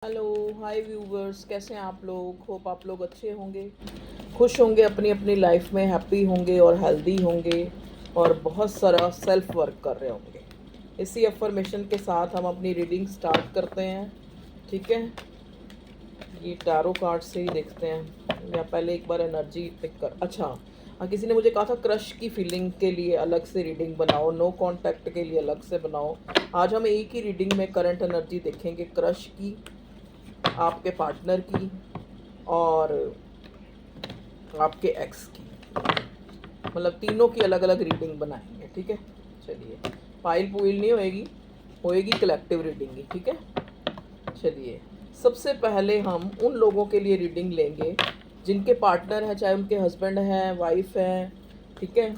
Hello, हाय viewers, कैसे हैं आप लोग। होप आप लोग अच्छे होंगे, खुश होंगे, अपनी अपनी लाइफ में हैप्पी होंगे और हेल्दी होंगे और बहुत सारा सेल्फ वर्क कर रहे होंगे। इसी अफर्मेशन के साथ हम अपनी रीडिंग स्टार्ट करते हैं। ठीक है, ये टैरो कार्ड से ही देखते हैं या पहले एक बार एनर्जी पिक कर। अच्छा हाँ, किसी ने मुझे कहा था क्रश की फीलिंग के लिए अलग से रीडिंग बनाओ, नो कांटेक्ट के लिए अलग से बनाओ। आज हम एक ही रीडिंग में करंट एनर्जी देखेंगे, क्रश की, आपके पार्टनर की और आपके एक्स की। मतलब तीनों की अलग अलग रीडिंग बनाएंगे। ठीक है, चलिए, पाइल पुइल नहीं होएगी, होएगी कलेक्टिव रीडिंग ही। ठीक है, चलिए, सबसे पहले हम उन लोगों के लिए रीडिंग लेंगे जिनके पार्टनर है, चाहे उनके हस्बैंड हैं, वाइफ हैं। ठीक है,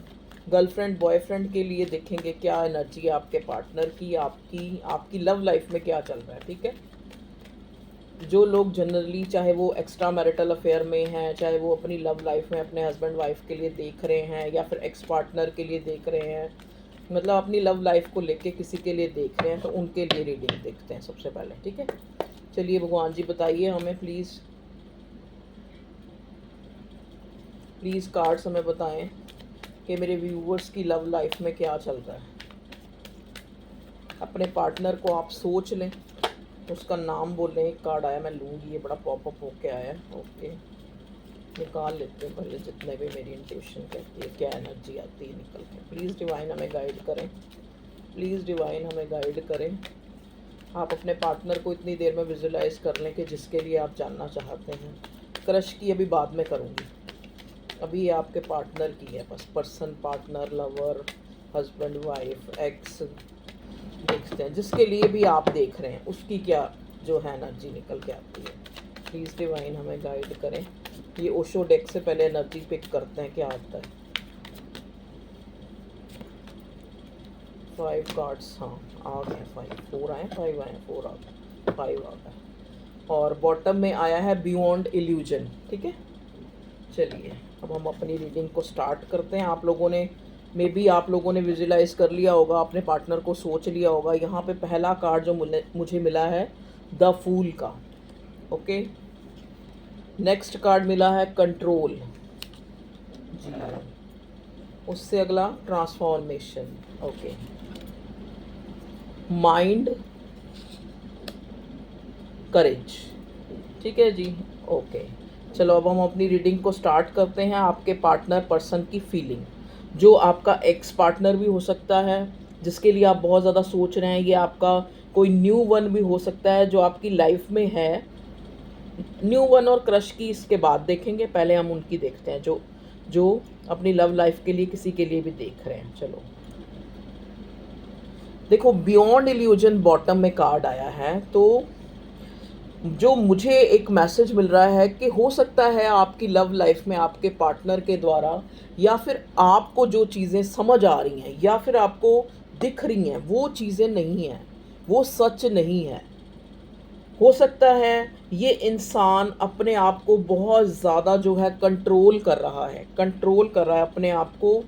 गर्लफ्रेंड बॉयफ्रेंड के लिए देखेंगे क्या एनर्जी है आपके पार्टनर की, आपकी आपकी लव लाइफ में क्या चल रहा है। ठीक है, जो लोग जनरली, चाहे वो एक्स्ट्रा मैरिटल अफेयर में हैं, चाहे वो अपनी लव लाइफ में अपने हस्बैंड वाइफ के लिए देख रहे हैं या फिर एक्स पार्टनर के लिए देख रहे हैं, मतलब अपनी लव लाइफ को लेके किसी के लिए देख रहे हैं, तो उनके लिए रीडिंग देखते हैं सबसे पहले। ठीक है, चलिए भगवान जी बताइए हमें, प्लीज़ प्लीज़ कार्ड्स हमें बताएं कि मेरे व्यूवर्स की लव लाइफ में क्या चल रहा है। अपने पार्टनर को आप सोच लें, उसका नाम बोलें। एक कार्ड आया, मैं लूँगी, ये बड़ा पॉपअप होके आया है। ओके, निकाल लेते हैं पहले जितने भी मेरी इंट्यूशन कहती है, क्या एनर्जी आती है निकल के। प्लीज़ डिवाइन हमें गाइड करें, प्लीज़ डिवाइन हमें गाइड करें। आप अपने पार्टनर को इतनी देर में विजुलाइज कर लें कि जिसके लिए आप जानना चाहते हैं। क्रश की अभी बाद में करूँगी, अभी ये आपके पार्टनर की है बस। Person, partner, lover, husband wife, x, देखते हैं जिसके लिए भी आप देख रहे हैं उसकी क्या जो है एनर्जी निकल के आती है। प्लीज़ डिवाइन हमें गाइड करें। ये ओशो डेक से पहले एनर्जी पिक करते हैं क्या आता है। 5 कार्ड्स, हाँ आ गए 5, 4 आए, 5 आए, 4 आ गए, 5 आ गए और बॉटम में आया है बियॉन्ड इल्यूजन। ठीक है, चलिए अब हम अपनी रीडिंग को स्टार्ट करते हैं। आप लोगों ने आप लोगों ने विजुलाइज कर लिया होगा, अपने पार्टनर को सोच लिया होगा। यहाँ पे पहला कार्ड जो मुझे मिला है द फूल का। ओके, नेक्स्ट कार्ड मिला है कंट्रोल जी, उससे अगला ट्रांसफॉर्मेशन। ओके, माइंड, करेज। ठीक है जी, ओके। चलो अब हम अपनी रीडिंग को स्टार्ट करते हैं। आपके पार्टनर पर्सन की फीलिंग, जो आपका एक्स पार्टनर भी हो सकता है जिसके लिए आप बहुत ज़्यादा सोच रहे हैं, ये आपका कोई न्यू वन भी हो सकता है जो आपकी लाइफ में है। न्यू वन और क्रश की इसके बाद देखेंगे, पहले हम उनकी देखते हैं जो जो अपनी लव लाइफ के लिए किसी के लिए भी देख रहे हैं। चलो देखो, बियॉन्ड इल्यूजन बॉटम में कार्ड आया है, तो जो मुझे एक मैसेज मिल रहा है कि हो सकता है आपकी लव लाइफ में आपके पार्टनर के द्वारा, या फिर आपको जो चीज़ें समझ आ रही हैं या फिर आपको दिख रही हैं वो चीज़ें नहीं हैं, वो सच नहीं है। हो सकता है ये इंसान अपने आप को बहुत ज़्यादा जो है कंट्रोल कर रहा है, कंट्रोल कर रहा है अपने आप को।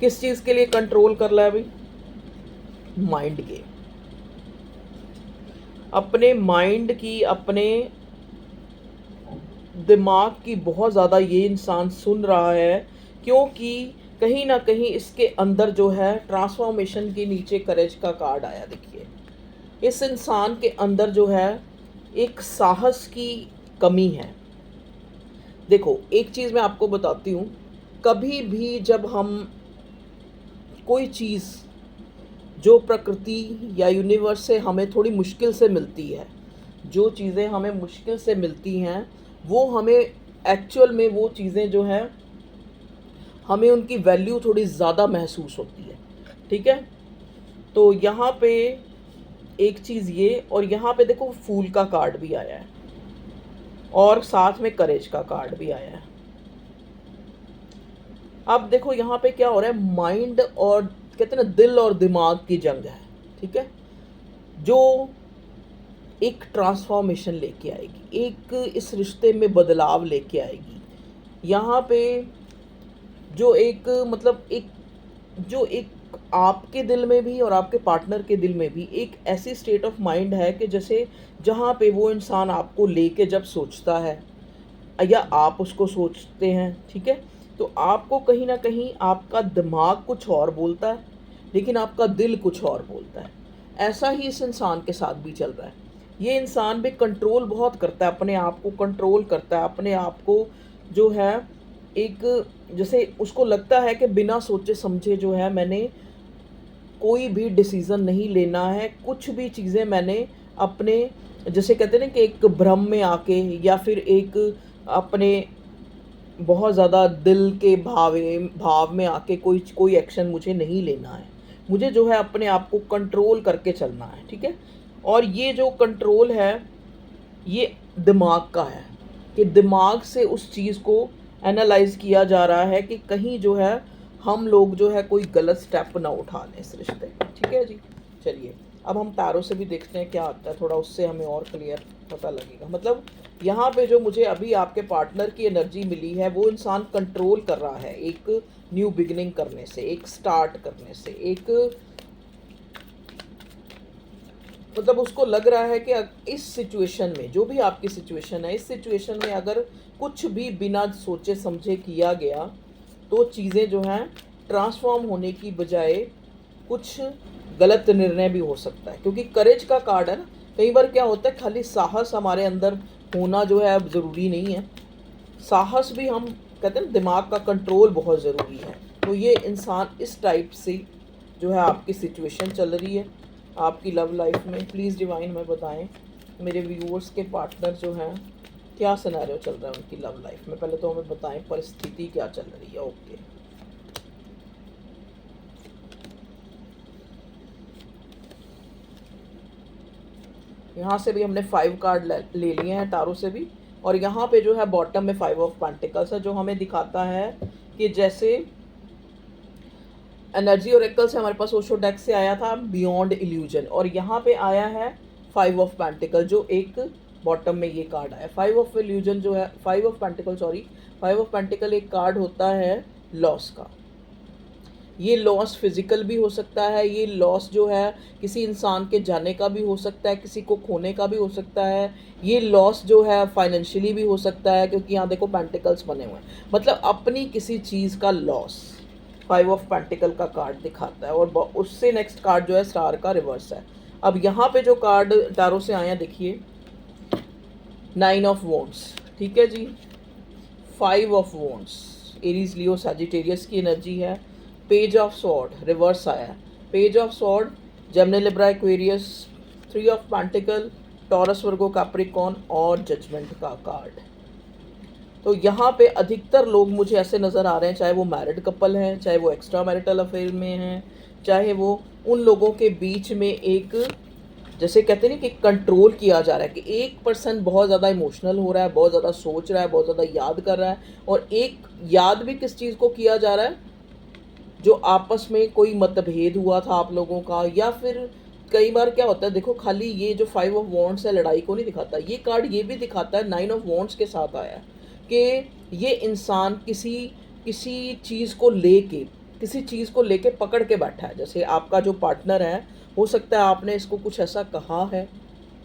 किस चीज़ के लिए कंट्रोल कर रहा है भाई? माइंड के, अपने माइंड की, अपने दिमाग की बहुत ज़्यादा ये इंसान सुन रहा है, क्योंकि कहीं ना कहीं इसके अंदर जो है ट्रांसफॉर्मेशन के नीचे करेज का कार्ड आया। देखिए, इस इंसान के अंदर जो है एक साहस की कमी है। देखो एक चीज़ मैं आपको बताती हूँ, कभी भी जब हम कोई चीज़ जो प्रकृति या यूनिवर्स से हमें थोड़ी मुश्किल से मिलती है, जो चीज़ें हमें मुश्किल से मिलती हैं, वो हमें एक्चुअल में वो चीज़ें जो हैं हमें उनकी वैल्यू थोड़ी ज़्यादा महसूस होती है। ठीक है, तो यहाँ पे एक चीज़ ये, और यहाँ पे देखो फूल का कार्ड भी आया है और साथ में करेज का कार्ड भी आया है। अब देखो यहाँ पे क्या हो रहा है, माइंड और कहते हैं ना दिल और दिमाग की जंग है। ठीक है, जो एक ट्रांसफॉर्मेशन लेके आएगी, एक इस रिश्ते में बदलाव लेके आएगी। यहाँ पे जो एक मतलब एक जो एक आपके दिल में भी और आपके पार्टनर के दिल में भी एक ऐसी स्टेट ऑफ माइंड है कि जैसे जहाँ पे वो इंसान आपको लेके जब सोचता है या आप उसको सोचते हैं, ठीक है, तो आपको कहीं ना कहीं आपका दिमाग कुछ और बोलता है लेकिन आपका दिल कुछ और बोलता है। ऐसा ही इस इंसान के साथ भी चल रहा है। ये इंसान भी कंट्रोल बहुत करता है, अपने आप को कंट्रोल करता है, अपने आप को जो है एक, जैसे उसको लगता है कि बिना सोचे समझे जो है मैंने कोई भी डिसीज़न नहीं लेना है, कुछ भी चीज़ें मैंने अपने, जैसे कहते हैं ना कि एक भ्रम में आके या फिर एक अपने बहुत ज़्यादा दिल के भाव में आके कोई एक्शन मुझे नहीं लेना है। मुझे जो है अपने आप को कंट्रोल करके चलना है, ठीक है। और ये जो कंट्रोल है ये दिमाग का है, कि दिमाग से उस चीज़ को एनालाइज किया जा रहा है कि कहीं जो है हम लोग जो है कोई गलत स्टेप ना उठा लें इस रिश्ते में, ठीक है जी। चलिए अब हम तारों से भी देखते हैं क्या आता है, थोड़ा उससे हमें और क्लियर पता लगेगा। मतलब यहाँ पे जो मुझे अभी आपके पार्टनर की एनर्जी मिली है, वो इंसान कंट्रोल कर रहा है एक न्यू बिगिनिंग करने से, एक स्टार्ट करने से, एक मतलब उसको लग रहा है कि इस सिचुएशन में, जो भी आपकी सिचुएशन है, इस सिचुएशन में अगर कुछ भी बिना सोचे समझे किया गया तो चीज़ें जो हैं ट्रांसफॉर्म होने की बजाय कुछ गलत निर्णय भी हो सकता है। क्योंकि करेज का कार्ड है ना, कई बार क्या होता है खाली साहस हमारे अंदर होना जो है अब ज़रूरी नहीं है, साहस भी हम कहते हैं दिमाग का कंट्रोल बहुत ज़रूरी है। तो ये इंसान इस टाइप से जो है आपकी सिचुएशन चल रही है आपकी लव लाइफ में। प्लीज़ डिवाइन में बताएं मेरे व्यूअर्स के पार्टनर जो हैं क्या सिनेरियो चल रहा है उनकी लव लाइफ में। पहले तो हमें बताएं परिस्थिति क्या चल रही है। ओके, यहाँ से भी हमने 5 कार्ड ले लिए हैं टारो से भी, और यहाँ पे जो है बॉटम में 5 ऑफ पेंटिकल्स है, जो हमें दिखाता है कि जैसे एनर्जी ओरेकल से हमारे पास ओशो डेक से आया था बियॉन्ड इल्यूजन, और यहाँ पे आया है 5 ऑफ पेंटिकल, जो एक बॉटम में ये कार्ड आया 5 ऑफ इल्यूजन जो है 5 of pentacle, sorry 5 of pentacle एक कार्ड होता है लॉस का। ये लॉस फिजिकल भी हो सकता है, ये लॉस जो है किसी इंसान के जाने का भी हो सकता है, किसी को खोने का भी हो सकता है, ये लॉस जो है फाइनेंशियली भी हो सकता है, क्योंकि यहाँ देखो पेंटिकल्स बने हुए हैं, मतलब अपनी किसी चीज़ का लॉस 5 ऑफ पेंटिकल का कार्ड दिखाता है। और उससे नेक्स्ट कार्ड जो है स्टार का रिवर्स है। अब यहाँ पे जो कार्ड टारो से आया देखिए 9 ऑफ वॉन्ड्स, ठीक है जी, 5 of wands, Aries Leo Sagittarius की एनर्जी है, पेज ऑफ सॉर्ड रिवर्स आया है, page of sword Gemini Libra Aquarius, 3 of pentacle Taurus Virgo Capricorn और जजमेंट का कार्ड। तो यहाँ पे अधिकतर लोग मुझे ऐसे नज़र आ रहे हैं, चाहे वो मैरिड कपल हैं, चाहे वो एक्स्ट्रा मैरिटल अफेयर में हैं, चाहे वो उन लोगों के बीच में एक, जैसे कहते हैं ना कि कंट्रोल किया जा रहा है, कि एक पर्सन बहुत ज़्यादा इमोशनल हो रहा है, बहुत ज़्यादा सोच रहा है, बहुत ज़्यादा याद कर रहा है, और एक याद भी किस चीज़ को किया जा रहा है, जो आपस में कोई मतभेद हुआ था आप लोगों का, या फिर कई बार क्या होता है देखो, खाली ये जो 5 ऑफ वॉन्ड्स है लड़ाई को नहीं दिखाता, ये कार्ड ये भी दिखाता है 9 ऑफ वॉन्ड्स के साथ आया है कि ये इंसान किसी चीज़ को लेके पकड़ के बैठा है। जैसे आपका जो पार्टनर है, हो सकता है आपने इसको कुछ ऐसा कहा है,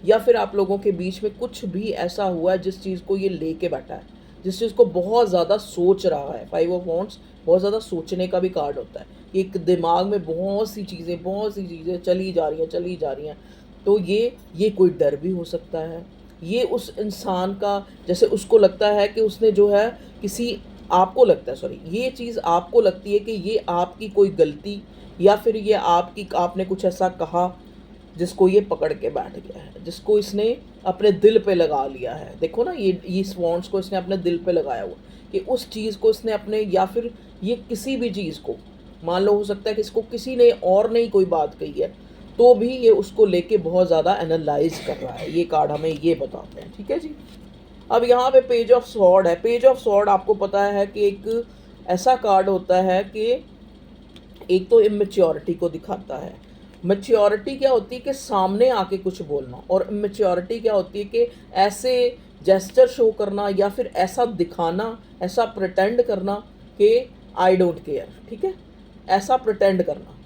या फिर आप लोगों के बीच में कुछ भी ऐसा हुआ है जिस चीज़ को ये लेके बैठा है, जिस चीज़ को बहुत ज़्यादा सोच रहा है। 5 ऑफ वॉन्ड्स बहुत ज़्यादा सोचने का भी कार्ड होता है, एक दिमाग में बहुत सी चीज़ें चली जा रही हैं। तो ये कोई डर भी हो सकता है, ये उस इंसान का, जैसे उसको लगता है कि उसने जो है ये चीज़ आपको लगती है कि ये आपकी कोई गलती, या फिर ये आपने कुछ ऐसा कहा जिसको ये पकड़ के बैठ गया है, जिसको इसने अपने दिल पे लगा लिया है। देखो ना, ये इस वॉन्ड्स को इसने अपने दिल पे लगाया हुआ, कि उस चीज़ को इसने अपने, या फिर ये किसी भी चीज़ को, मान लो हो सकता है कि इसको किसी ने और नहीं कोई बात कही है, तो भी ये उसको लेके बहुत ज़्यादा एनालाइज कर रहा है। ये कार्ड हमें ये बताते हैं, ठीक है जी। अब यहाँ पे पेज ऑफ सॉर्ड है। पेज ऑफ सॉर्ड आपको पता है कि एक ऐसा कार्ड होता है कि एक तो इमेच्योरिटी को दिखाता है। मैच्योरिटी क्या होती है कि सामने आके कुछ बोलना, और इमेच्योरिटी क्या होती है कि ऐसे जेस्चर शो करना, या फिर ऐसा दिखाना, ऐसा प्रिटेंड करना कि आई डोंट केयर, ठीक है, ऐसा प्रिटेंड करना।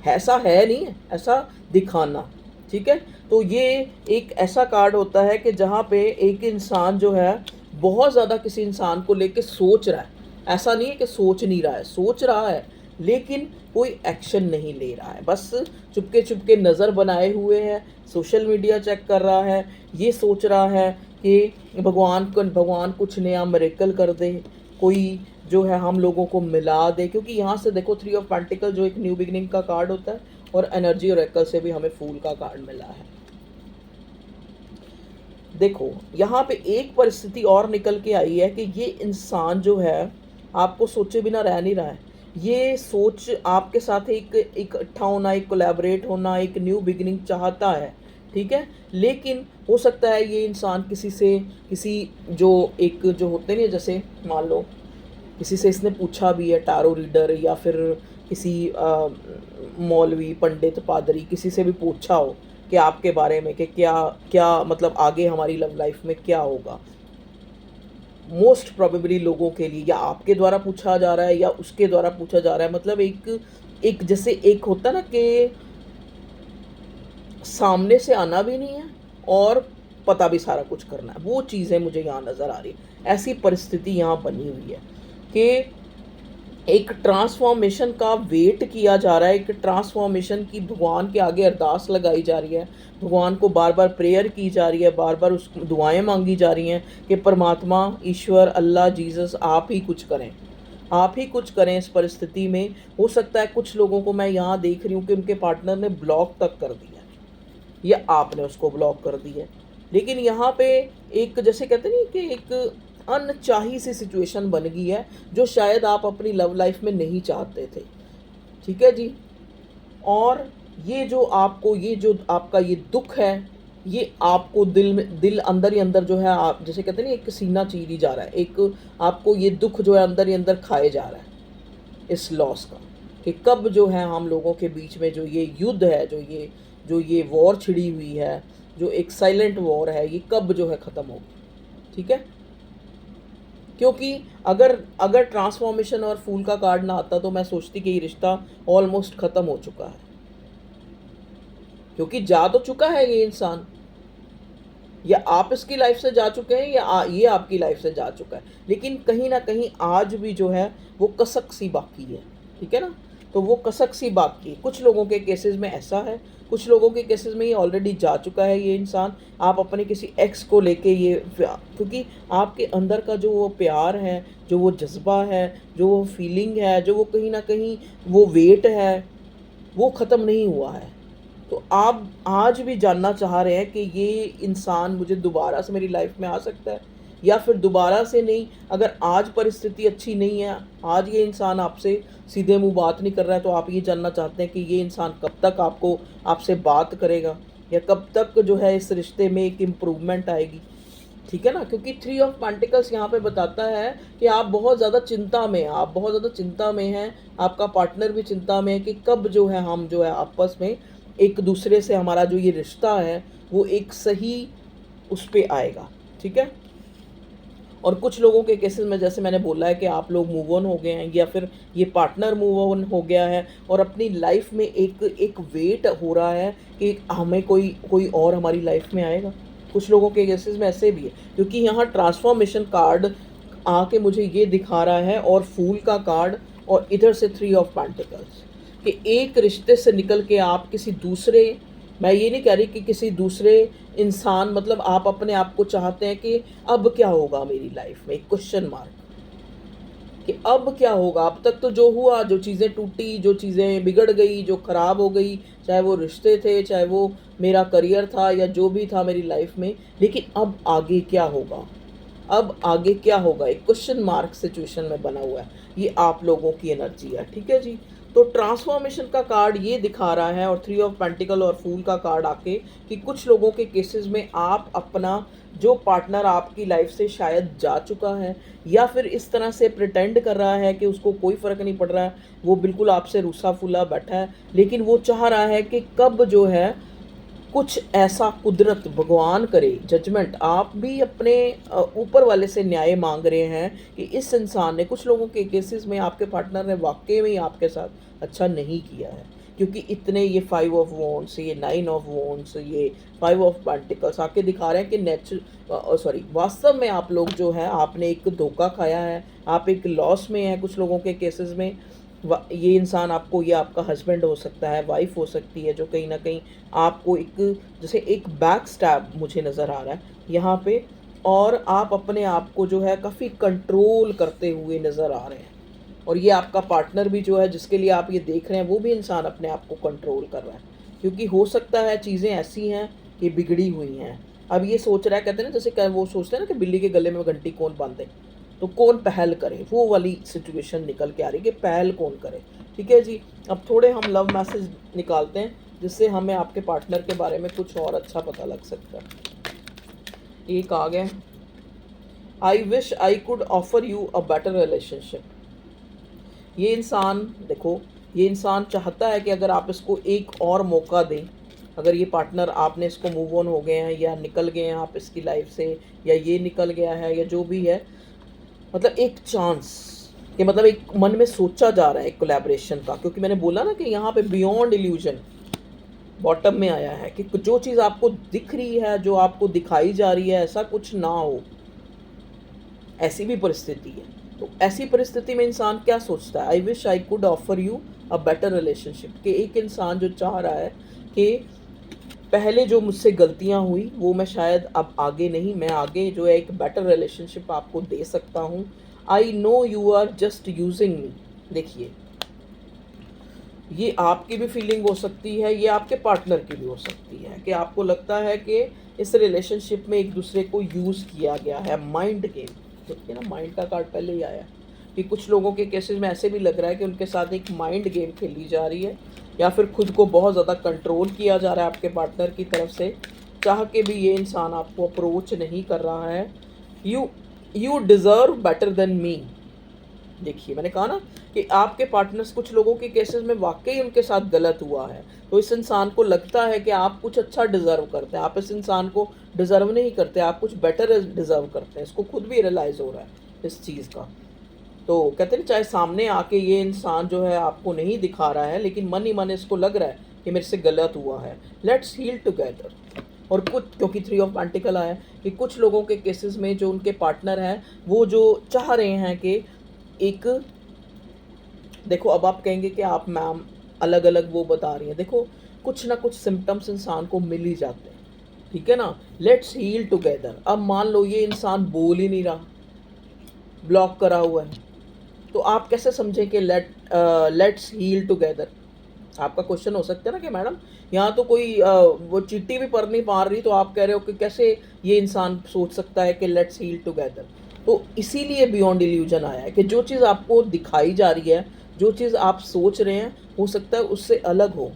ऐसा है नहीं है, ऐसा दिखाना, ठीक है। तो ये एक ऐसा कार्ड होता है कि जहाँ पे एक इंसान जो है बहुत ज़्यादा किसी इंसान को लेके सोच रहा है, ऐसा नहीं है कि सोच नहीं रहा है, सोच रहा है लेकिन कोई एक्शन नहीं ले रहा है, बस चुपके चुपके नज़र बनाए हुए है, सोशल मीडिया चेक कर रहा है, ये सोच रहा है कि भगवान कुछ नया मिरेकल कर दे, कोई जो है हम लोगों को मिला दे। क्योंकि यहाँ से देखो 3 ऑफ पेंटिकल जो एक न्यू बिगिनिंग का कार्ड होता है, और एनर्जी और ओरेकल से भी हमें फूल का कार्ड मिला है। देखो यहाँ पे एक परिस्थिति और निकल के आई है कि ये इंसान जो है आपको सोचे बिना रह नहीं रहा है, ये सोच आपके साथ एक इकट्ठा होना, एक कोलैबोरेट होना, एक न्यू बिगिनिंग चाहता है, ठीक है। लेकिन हो सकता है ये इंसान किसी जो होते नहीं, जैसे मान लो किसी से इसने पूछा भी है, टारो रीडर या फिर किसी मौलवी, पंडित, पादरी, किसी से भी पूछा हो कि आपके बारे में कि क्या क्या मतलब आगे हमारी लव लाइफ में क्या होगा। मोस्ट प्रोबेबली लोगों के लिए या आपके द्वारा पूछा जा रहा है या उसके द्वारा पूछा जा रहा है। मतलब एक जैसे एक होता ना कि सामने से आना भी नहीं है और पता भी सारा कुछ करना है, वो चीज़ें मुझे यहाँ नज़र आ रही है। ऐसी परिस्थिति यहाँ बनी हुई है कि एक ट्रांसफॉर्मेशन का वेट किया जा रहा है, एक ट्रांसफॉर्मेशन की भगवान के आगे अरदास लगाई जा रही है, भगवान को बार बार प्रेयर की जा रही है, बार बार उस दुआएं मांगी जा रही हैं कि परमात्मा, ईश्वर, अल्लाह, जीसस आप ही कुछ करें, आप ही कुछ करें इस परिस्थिति में। हो सकता है कुछ लोगों को मैं यहाँ देख रही हूँ कि उनके पार्टनर ने ब्लॉक तक कर दिया है या आपने उसको ब्लॉक कर दिया है। लेकिन यहाँ पे एक जैसे कहते नहीं कि एक अनचाही सी सिचुएशन बन गई है जो शायद आप अपनी लव लाइफ में नहीं चाहते थे, ठीक है जी। और ये जो आपका ये दुख है, ये आपको दिल अंदर ही अंदर जो है, आप जैसे कहते हैं ना एक सीना चीरी जा रहा है, एक आपको ये दुख जो है अंदर ही अंदर खाए जा रहा है इस लॉस का, कि कब जो है हम लोगों के बीच में जो ये युद्ध है, जो ये वॉर छिड़ी हुई है, जो एक साइलेंट वॉर है, ये कब जो है ख़त्म होगी, ठीक है। क्योंकि अगर ट्रांसफॉर्मेशन और फूल का कार्ड ना आता तो मैं सोचती कि ये रिश्ता ऑलमोस्ट ख़त्म हो चुका है, क्योंकि जा तो चुका है ये इंसान, या आप इसकी लाइफ से जा चुके हैं या ये आपकी लाइफ से जा चुका है, लेकिन कहीं ना कहीं आज भी जो है वो कसक सी बाकी है, ठीक है ना। तो वो कसक सी बाकी है। कुछ लोगों के केसेस में ऐसा है, कुछ लोगों के केसेस में ये ऑलरेडी जा चुका है ये इंसान। आप अपने किसी एक्स को लेके ये, क्योंकि आपके अंदर का जो वो प्यार है, जो वो जज्बा है, जो वो फीलिंग है, जो वो कहीं ना कहीं वो वेट है, वो ख़त्म नहीं हुआ है। तो आप आज भी जानना चाह रहे हैं कि ये इंसान मुझे दोबारा से मेरी लाइफ में आ सकता है या फिर दोबारा से नहीं। अगर आज परिस्थिति अच्छी नहीं है, आज ये इंसान आपसे सीधे मुंह बात नहीं कर रहा है, तो आप ये जानना चाहते हैं कि ये इंसान कब तक आपसे बात करेगा या कब तक जो है इस रिश्ते में एक इम्प्रूवमेंट आएगी, ठीक है ना। क्योंकि 3 ऑफ पेंटिकल्स यहाँ पे बताता है कि आप बहुत ज़्यादा चिंता में हैं, आप बहुत ज़्यादा चिंता में हैं, आपका पार्टनर भी चिंता में है कि कब जो है हम जो है आपस में एक दूसरे से हमारा जो ये रिश्ता है वो एक सही उस पर आएगा, ठीक है। और कुछ लोगों के केसेस में जैसे मैंने बोला है कि आप लोग मूव ऑन हो गए हैं या फिर ये पार्टनर मूव ऑन हो गया है और अपनी लाइफ में एक वेट हो रहा है कि हमें कोई और हमारी लाइफ में आएगा। कुछ लोगों के केसेस में ऐसे भी है, क्योंकि यहाँ ट्रांसफॉर्मेशन कार्ड आके मुझे ये दिखा रहा है और फूल का कार्ड और इधर से 3 ऑफ पेंटिकल्स कि एक रिश्ते से निकल के आप किसी दूसरे, मैं ये नहीं कह रही कि किसी दूसरे इंसान, मतलब आप अपने आप को चाहते हैं कि अब क्या होगा मेरी लाइफ में, एक क्वेश्चन मार्क कि अब क्या होगा। अब तक तो जो हुआ, जो चीज़ें टूटी, जो चीज़ें बिगड़ गई, जो ख़राब हो गई, चाहे वो रिश्ते थे, चाहे वो मेरा करियर था या जो भी था मेरी लाइफ में, लेकिन अब आगे क्या होगा, अब आगे क्या होगा, एक क्वेश्चन मार्क सिचुएशन में बना हुआ है। ये आप लोगों की एनर्जी है, ठीक है जी। तो ट्रांसफॉर्मेशन का कार्ड ये दिखा रहा है और 3 ऑफ पेंटिकल और फूल का कार्ड आके कि कुछ लोगों के केसेस में आप अपना जो पार्टनर आपकी लाइफ से शायद जा चुका है या फिर इस तरह से प्रिटेंड कर रहा है कि उसको कोई फ़र्क नहीं पड़ रहा है, वो बिल्कुल आपसे रूसा फूला बैठा है, लेकिन वो चाह रहा है कि कब जो है कुछ ऐसा कुदरत भगवान करे, जजमेंट, आप भी अपने ऊपर वाले से न्याय मांग रहे हैं कि इस इंसान ने, कुछ लोगों के केसेस में आपके पार्टनर ने वाकई में आपके साथ अच्छा नहीं किया है, क्योंकि इतने ये 5 ऑफ वॉन्ड्स, ये 9 ऑफ वॉन्ड्स, ये 5 ऑफ पेंटिकल्स आके दिखा रहे हैं कि वास्तव में आप लोग जो है आपने एक धोखा खाया है, आप एक लॉस में हैं कुछ लोगों के केसेस में। ये इंसान आपको, ये आपका हस्बैंड हो सकता है, वाइफ हो सकती है, जो कहीं ना कहीं आपको एक जैसे एक बैक स्टैब मुझे नज़र आ रहा है यहाँ पे, और आप अपने आप को जो है काफ़ी कंट्रोल करते हुए नज़र आ रहे हैं। और ये आपका पार्टनर भी जो है जिसके लिए आप ये देख रहे हैं, वो भी इंसान अपने आप को कंट्रोल कर रहा है, क्योंकि हो सकता है चीज़ें ऐसी हैं कि बिगड़ी हुई हैं। अब ये सोच रहा है, कहते हैं ना जैसे वो सोचते हैं ना कि बिल्ली के गले में घंटी कौन बांधे, तो कौन पहल करे, वो वाली सिचुएशन निकल के आ रही है कि पहल कौन करे। ठीक है जी, अब थोड़े हम लव मैसेज निकालते हैं जिससे हमें आपके पार्टनर के बारे में कुछ और अच्छा पता लग सकता है। एक आ गया, I wish I could offer you a better relationship. ये इंसान, देखो ये इंसान चाहता है कि अगर आप इसको एक और मौका दें, अगर ये पार्टनर आपने इसको मूव ऑन हो गए हैं या निकल गए हैं आप इसकी लाइफ से, या ये निकल गया है या जो भी है, मतलब एक चांस कि मतलब एक मन में सोचा जा रहा है एक कोलैबोरेशन का, क्योंकि मैंने बोला ना कि यहाँ पे बियॉन्ड इल्यूजन बॉटम में आया है कि जो चीज़ आपको दिख रही है, जो आपको दिखाई जा रही है, ऐसा कुछ ना हो, ऐसी भी परिस्थिति है। तो ऐसी परिस्थिति में इंसान क्या सोचता है, I wish I could offer you a better relationship, कि एक इंसान जो चाह रहा है कि पहले जो मुझसे गलतियां हुई वो मैं शायद अब आगे नहीं, मैं आगे जो है एक बेटर रिलेशनशिप आपको दे सकता हूँ। I know you are just using me. देखिए, ये आपकी भी फीलिंग हो सकती है, ये आपके पार्टनर की भी हो सकती है कि आपको लगता है कि इस रिलेशनशिप में एक दूसरे को यूज़ किया गया है, माइंड गेम। देखिए ना, माइंड का कार्ड पहले ही आया कि कुछ लोगों के केसेस में ऐसे भी लग रहा है कि उनके साथ एक माइंड गेम खेली जा रही है, या फिर खुद को बहुत ज़्यादा कंट्रोल किया जा रहा है आपके पार्टनर की तरफ से। चाह के भी ये इंसान आपको अप्रोच नहीं कर रहा है। You deserve better than me. देखिए, मैंने कहा ना कि आपके पार्टनर्स, कुछ लोगों के केसेस में वाकई उनके साथ गलत हुआ है, तो इस इंसान को लगता है कि आप कुछ अच्छा डिज़र्व करते हैं, आप इस इंसान को डिज़र्व नहीं करते, आप कुछ बेटर डिज़र्व करते हैं। इसको खुद भी रियलाइज़ हो रहा है इस चीज़ का। तो कहते हैं चाहे सामने आके ये इंसान जो है आपको नहीं दिखा रहा है, लेकिन मन ही मन इसको लग रहा है कि मेरे से गलत हुआ है, लेट्स हील टुगेदर। और कुछ, क्योंकि 3 ऑफ पेंटिकल आया, कि कुछ लोगों के केसेस में जो उनके पार्टनर हैं वो जो चाह रहे हैं कि एक, देखो अब आप कहेंगे कि आप मैम अलग अलग वो बता रही हैं, देखो कुछ ना कुछ सिम्टम्स इंसान को मिल ही जाते हैं। ठीक है ना, लेट्स हील टुगेदर। अब मान लो ये इंसान बोल ही नहीं रहा, ब्लॉक करा हुआ है, तो आप कैसे समझें कि लेट्स हील टुगेदर। आपका क्वेश्चन हो सकता है ना कि मैडम यहाँ तो कोई वो चिट्ठी भी पढ़ नहीं पा रही, तो आप कह रहे हो कि कैसे ये इंसान सोच सकता है कि लेट्स हील टुगेदर। तो इसीलिए बियॉन्ड इल्यूजन आया है कि जो चीज़ आपको दिखाई जा रही है, जो चीज़ आप सोच रहे हैं, हो सकता है उससे अलग हो।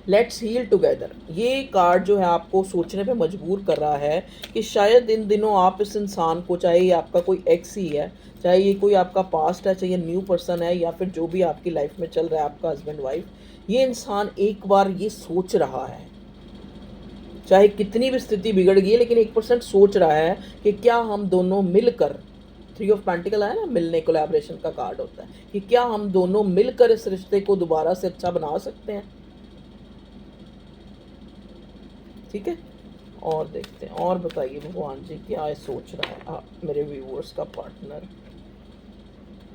लेट्स हील टुगेदर, ये कार्ड जो है आपको सोचने पे मजबूर कर रहा है कि शायद इन दिनों आप इस इंसान को, चाहे ये आपका कोई एक्स ही है, चाहे ये कोई आपका पास्ट है, चाहे ये न्यू पर्सन है, या फिर जो भी आपकी लाइफ में चल रहा है, आपका हस्बैंड वाइफ, ये इंसान एक बार ये सोच रहा है, चाहे कितनी भी स्थिति बिगड़ गई है, लेकिन 1% सोच रहा है कि क्या हम दोनों मिलकर, 3 ऑफ पेंटिकल आया ना, मिलने, कोलैबोरेशन का कार्ड होता है, कि क्या हम दोनों मिलकर इस रिश्ते को दोबारा से अच्छा बना सकते हैं। ठीक है, और देखते हैं, और बताइए भगवान जी क्या सोच रहा है मेरे व्यूअर्स का partner.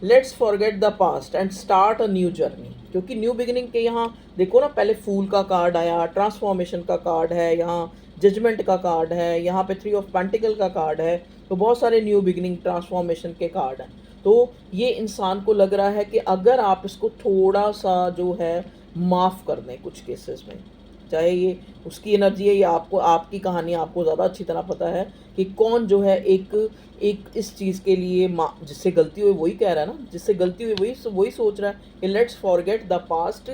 Let's forget the past and start a new journey, क्योंकि न्यू बिगिनिंग के यहाँ देखो ना, पहले फूल का कार्ड आया, ट्रांसफॉर्मेशन का कार्ड है, यहाँ जजमेंट का कार्ड है, यहाँ पे 3 ऑफ पेंटिकल का कार्ड है, तो बहुत सारे न्यू बिगिनिंग, ट्रांसफॉर्मेशन के कार्ड हैं। तो ये इंसान को लग रहा है कि अगर आप इसको थोड़ा सा जो है माफ़ कर दें कुछ केसेस में, चाहे ये उसकी एनर्जी है या आपको, आपकी कहानी आपको ज़्यादा अच्छी तरह पता है कि कौन जो है एक इस चीज़ के लिए जिससे गलती हुई वही कह रहा है ना, जिससे गलती हुई वही सोच रहा है कि let's forget the past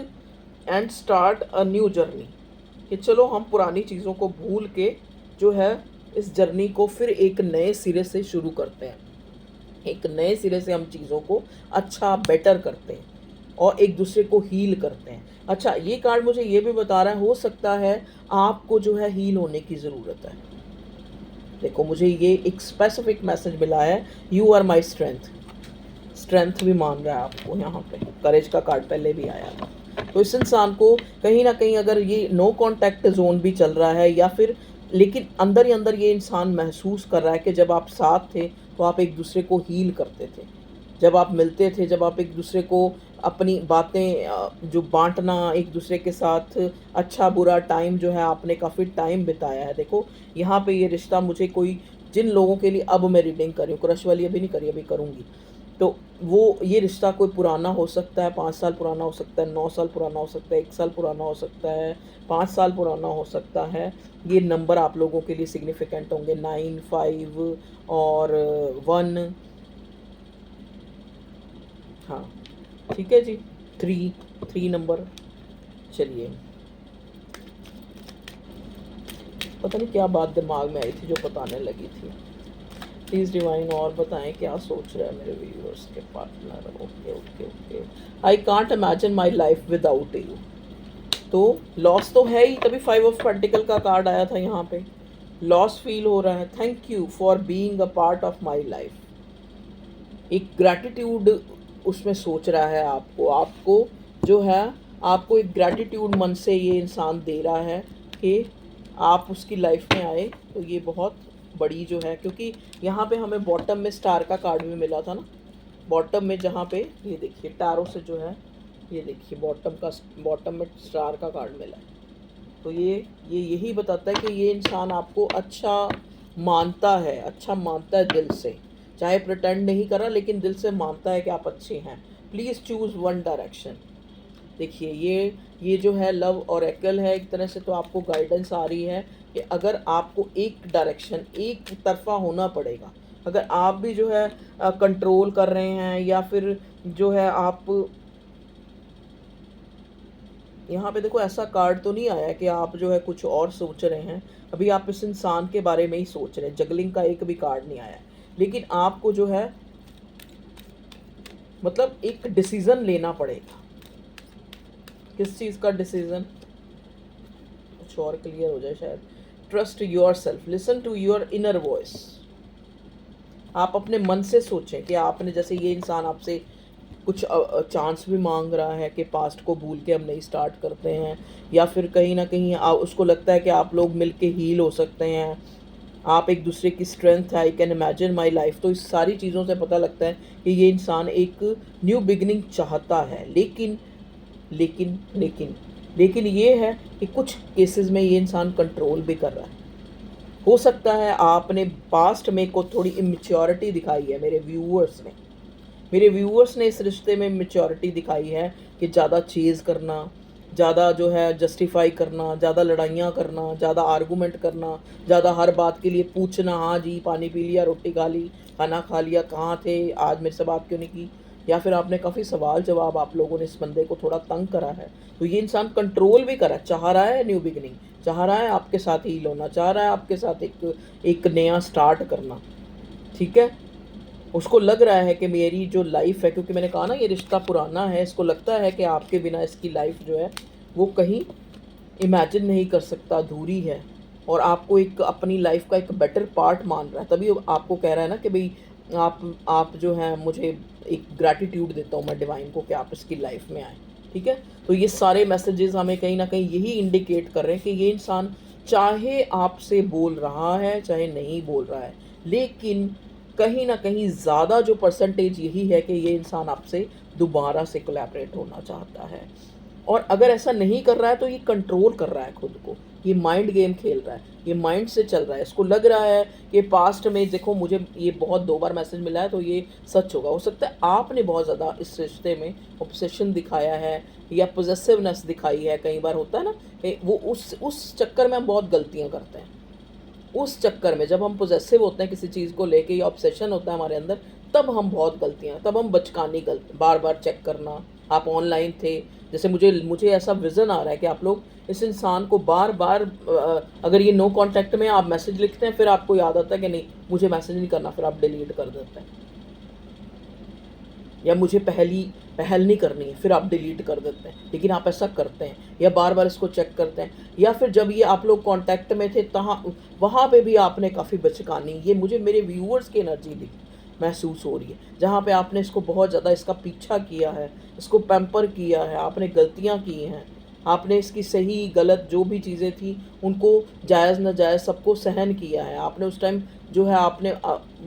and start a new journey, कि चलो हम पुरानी चीज़ों को भूल के जो है इस जर्नी को फिर एक नए सिरे से शुरू करते हैं, एक नए सिरे से हम चीज़ों को अच्छा बेटर करते हैं और एक दूसरे को हील करते हैं। अच्छा, ये कार्ड मुझे ये भी बता रहा है, हो सकता है आपको जो है हील होने की ज़रूरत है। देखो, मुझे ये एक स्पेसिफिक मैसेज मिला है, you are my strength. Strength भी मान रहा है आपको यहाँ पे, करेज का कार्ड पहले भी आया था। तो इस इंसान को कहीं ना कहीं अगर ये नो कांटेक्ट जोन भी चल रहा है या फिर, लेकिन अंदर ही अंदर ये इंसान महसूस कर रहा है कि जब आप साथ थे तो आप एक दूसरे को हील करते थे, जब आप मिलते थे, जब आप एक दूसरे को अपनी बातें जो बांटना, एक दूसरे के साथ अच्छा बुरा टाइम जो है आपने काफ़ी टाइम बिताया है। देखो यहाँ पे ये रिश्ता मुझे कोई, जिन लोगों के लिए अब मैं रीडिंग कर रही हूँ, क्रश वाली अभी नहीं करी, अभी करूँगी, तो वो ये रिश्ता कोई पुराना हो सकता है, 5 साल पुराना हो सकता है, 9 साल पुराना हो सकता है, 1 साल पुराना हो सकता है, 5 साल पुराना हो सकता है। ये नंबर आप लोगों के लिए सिग्निफिकेंट होंगे, 9, 5 और 1। हाँ ठीक है जी, 3 नंबर। चलिए, पता नहीं क्या बात दिमाग में आई थी जो बताने लगी थी। प्लीज़ डिवाइन और बताएं क्या सोच रहा है मेरे व्यूअर्स के partner. Okay okay okay, I can't imagine my life without you. तो लॉस तो है ही, तभी 5 ऑफ पेंटिकल का कार्ड आया था यहाँ पे। लॉस फील हो रहा है, thank you for being a part of my life. एक ग्रैटिट्यूड उसमें सोच रहा है आपको जो है, आपको एक ग्रैटिट्यूड मन से ये इंसान दे रहा है कि आप उसकी लाइफ में आए। तो ये बहुत बड़ी जो है, क्योंकि यहाँ पे हमें बॉटम में स्टार का कार्ड भी मिला था ना, बॉटम में जहाँ पे ये देखिए टैरो से जो है, ये देखिए बॉटम में स्टार का कार्ड मिला है। तो ये यही बताता है कि ये इंसान आपको अच्छा मानता है दिल से, चाहे प्रिटेंड नहीं कर रहा, लेकिन दिल से मानता है कि आप अच्छे हैं। Please choose one direction. देखिए ये जो है लव ऑरेकल है एक तरह से, तो आपको गाइडेंस आ रही है कि अगर आपको एक डायरेक्शन, एक तरफा होना पड़ेगा। अगर आप भी जो है कंट्रोल कर रहे हैं, या फिर जो है आप यहाँ पे देखो, ऐसा कार्ड तो नहीं आया कि आप जो है कुछ और सोच रहे हैं। अभी आप इस इंसान के बारे में ही सोच रहे हैं, जगलिंग का एक भी कार्ड नहीं आया। लेकिन आपको जो है मतलब एक डिसीजन लेना पड़ेगा। किस चीज़ का डिसीजन, कुछ और क्लियर हो जाए शायद। Trust yourself, listen to your inner voice. आप अपने मन से सोचें कि आपने, जैसे ये इंसान आपसे कुछ चांस भी मांग रहा है कि पास्ट को भूल के हम नहीं स्टार्ट करते हैं, या फिर कहीं ना कहीं उसको लगता है कि आप लोग मिलके हील हो सकते हैं, आप एक दूसरे की स्ट्रेंथ है, I can imagine my life. तो इस सारी चीज़ों से पता लगता है कि ये इंसान एक न्यू बिगनिंग चाहता है। लेकिन लेकिन लेकिन लेकिन ये है कि कुछ केसेस में ये इंसान कंट्रोल भी कर रहा है। हो सकता है आपने पास्ट में को थोड़ी इमेच्योरिटी दिखाई है, मेरे व्यूअर्स ने इस रिश्ते में मैच्योरिटी दिखाई है कि ज़्यादा चेज़ करना, ज़्यादा जो है जस्टिफाई करना, ज़्यादा लड़ाइयाँ करना, ज़्यादा आर्गूमेंट करना, ज़्यादा हर बात के लिए पूछना, हाँ जी पानी पी लिया, रोटी खा ली, खाना खा लिया, कहाँ थे आज, मेरे से बात क्यों नहीं की, या फिर आपने काफ़ी सवाल जवाब, आप लोगों ने इस बंदे को थोड़ा तंग करा है। तो ये इंसान कंट्रोल भी करा, चाह रहा है न्यू बिगनिंग, चाह रहा है आपके साथ हील होना, चाह रहा है आपके साथ एक नया स्टार्ट करना। ठीक है, उसको लग रहा है कि मेरी जो लाइफ है, क्योंकि मैंने कहा ना ये रिश्ता पुराना है, इसको लगता है कि आपके बिना इसकी लाइफ जो है वो कहीं इमेजिन नहीं कर सकता, अधूरी है, और आपको एक अपनी लाइफ का एक बेटर पार्ट मान रहा है। तभी आपको कह रहा है ना कि भाई आप जो है, मुझे एक ग्रैटिट्यूड देता हूँ मैं डिवाइन को कि आप इसकी लाइफ में आए। ठीक है, तो ये सारे मैसेजेस हमें कहीं ना कहीं यही इंडिकेट कर रहे हैं कि ये इंसान चाहे आपसे बोल रहा है चाहे नहीं बोल रहा है, लेकिन कहीं ना कहीं ज़्यादा जो परसेंटेज यही है कि ये इंसान आपसे दोबारा से कोलैबोरेट होना चाहता है। और अगर ऐसा नहीं कर रहा है तो ये कंट्रोल कर रहा है खुद को, ये माइंड गेम खेल रहा है, ये माइंड से चल रहा है। इसको लग रहा है कि पास्ट में देखो मुझे ये बहुत 2 बार मैसेज मिला है तो ये सच होगा। हो सकता है आपने बहुत ज़्यादा इस रिश्ते में ऑब्सेशन दिखाया है या पोजेसिवनेस दिखाई है। कई बार होता है ना कि वो उस चक्कर में हम बहुत गलतियाँ करते हैं। उस चक्कर में जब हम पोजेसिव होते हैं किसी चीज़ को लेके या ऑब्सेशन होता है हमारे अंदर, तब हम बहुत गलतियाँ, तब हम बचकानी गलती, बार बार चेक करना। आप ऑनलाइन थे, जैसे मुझे ऐसा विज़न आ रहा है कि आप लोग इस इंसान को बार बार, अगर ये नो कांटेक्ट में आप मैसेज लिखते हैं, फिर आपको याद आता है कि नहीं मुझे मैसेज नहीं करना, फिर आप डिलीट कर देते हैं, या मुझे पहल नहीं करनी है, फिर आप डिलीट कर देते हैं। लेकिन आप ऐसा करते हैं, या बार बार इसको चेक करते हैं, या फिर जब ये आप लोग कांटेक्ट में थे वहाँ पे भी आपने काफ़ी बचकानी, ये मुझे मेरे व्यूअर्स की एनर्जी दी। महसूस हो रही है, जहाँ पे आपने इसको बहुत ज़्यादा इसका पीछा किया है, इसको पैम्पर किया है, आपने गलतियाँ की हैं, आपने इसकी सही गलत जो भी चीज़ें थी उनको जायज़ नाजायज़ सबको सहन किया है। आपने उस टाइम जो है आपने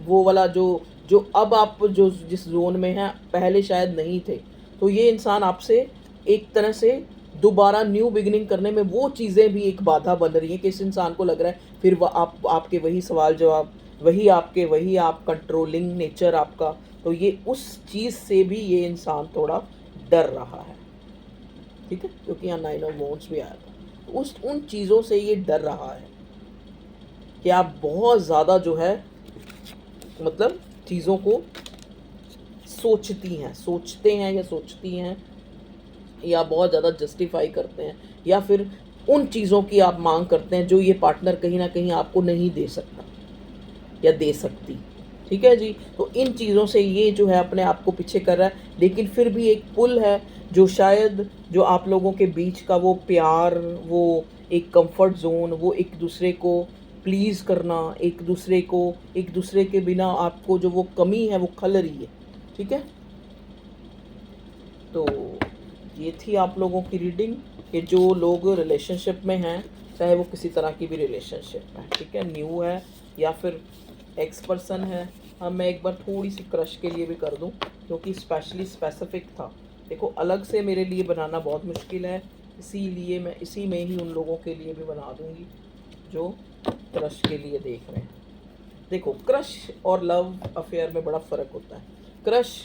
वो वाला जो जो अब आप जो जिस ज़ोन में हैं पहले शायद नहीं थे। तो ये इंसान आपसे एक तरह से दोबारा न्यू बिगिनिंग करने में वो चीज़ें भी एक बाधा बन रही हैं कि इस इंसान को लग रहा है फिर वह आपके वही सवाल जवाब, वही आप कंट्रोलिंग नेचर आपका, तो ये उस चीज़ से भी ये इंसान थोड़ा डर रहा है। ठीक है, क्योंकि यहाँ 9 ऑफ वांड्स भी आया था, तो उन चीज़ों से ये डर रहा है कि आप बहुत ज़्यादा जो है मतलब चीज़ों को सोचते हैं या सोचती हैं, या बहुत ज़्यादा जस्टिफाई करते हैं, या फिर उन चीज़ों की आप मांग करते हैं जो ये पार्टनर कहीं ना कहीं आपको नहीं दे सकता या दे सकती। ठीक है जी, तो इन चीज़ों से ये जो है अपने आप को पीछे कर रहा है, लेकिन फिर भी एक पुल है जो शायद जो आप लोगों के बीच का वो प्यार, वो एक कंफर्ट जोन, वो एक दूसरे को प्लीज़ करना, एक दूसरे के बिना आपको जो वो कमी है वो खल रही है। ठीक है, तो ये थी आप लोगों की रीडिंग कि जो लोग रिलेशनशिप में हैं, चाहे वो किसी तरह की भी रिलेशनशिप है, ठीक है, न्यू है या फिर एक्स पर्सन है। हाँ, मैं एक बार थोड़ी सी क्रश के लिए भी कर दूं क्योंकि स्पेसिफिक था। देखो, अलग से मेरे लिए बनाना बहुत मुश्किल है, इसीलिए मैं इसी में ही उन लोगों के लिए भी बना दूंगी जो क्रश के लिए देख रहे हैं। देखो, क्रश और लव अफेयर में बड़ा फ़र्क होता है। क्रश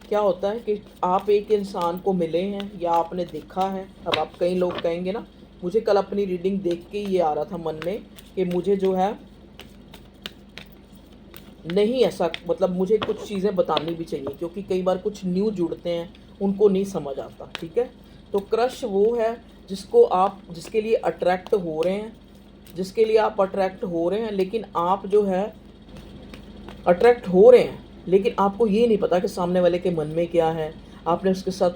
क्या होता है कि आप एक इंसान को मिले हैं या आपने देखा है। अब आप कई लोग कहेंगे ना, मुझे कल अपनी रीडिंग देख के ये आ रहा था मन में कि मुझे जो है नहीं ऐसा, मतलब मुझे कुछ चीज़ें बतानी भी चाहिए क्योंकि कई बार कुछ न्यू जुड़ते हैं, उनको नहीं समझ आता। ठीक है, तो क्रश वो है जिसके लिए अट्रैक्ट हो रहे हैं, लेकिन आप जो है अट्रैक्ट हो रहे हैं, लेकिन आपको ये नहीं पता कि सामने वाले के मन में क्या है। आपने उसके साथ